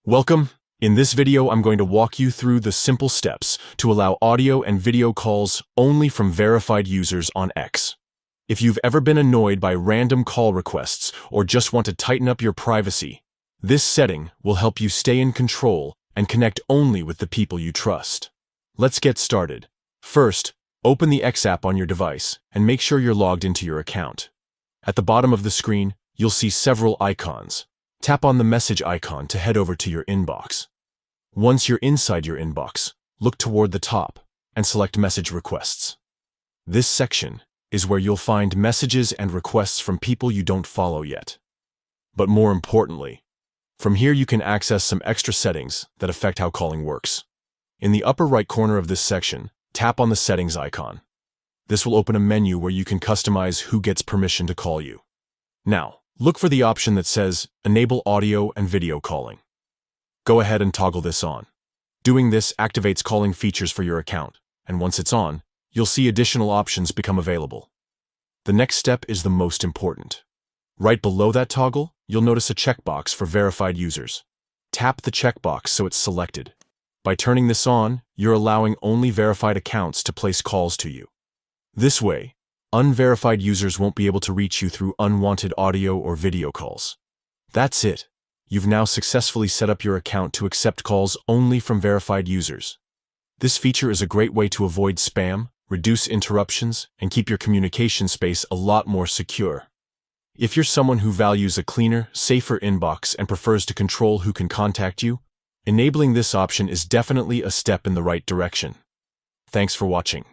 Welcome. In this video, I'm going to walk you through the simple steps to allow audio and video calls only from verified users on X. If you've ever been annoyed by random call requests or just want to tighten up your privacy, this setting will help you stay in control and connect only with the people you trust. Let's get started. First, open the X app on your device and make sure you're logged into your account. At the bottom of the screen, you'll see several icons. Tap on the message icon to head over to your inbox. Once you're inside your inbox, look toward the top and select Message Requests. This section is where you'll find messages and requests from people you don't follow yet. But more importantly, from here you can access some extra settings that affect how calling works. In the upper right corner of this section, tap on the Settings icon. This will open a menu where you can customize who gets permission to call you. Now, look for the option that says Enable Audio and Video Calling. Go ahead and toggle this on. Doing this activates calling features for your account, and once it's on, you'll see additional options become available. The next step is the most important. Right below that toggle, you'll notice a checkbox for verified users. Tap the checkbox so it's selected. By turning this on, you're allowing only verified accounts to place calls to you. This way, unverified users won't be able to reach you through unwanted audio or video calls. That's it. You've now successfully set up your account to accept calls only from verified users. This feature is a great way to avoid spam, reduce interruptions, and keep your communication space a lot more secure. If you're someone who values a cleaner, safer inbox and prefers to control who can contact you, enabling this option is definitely a step in the right direction. Thanks for watching.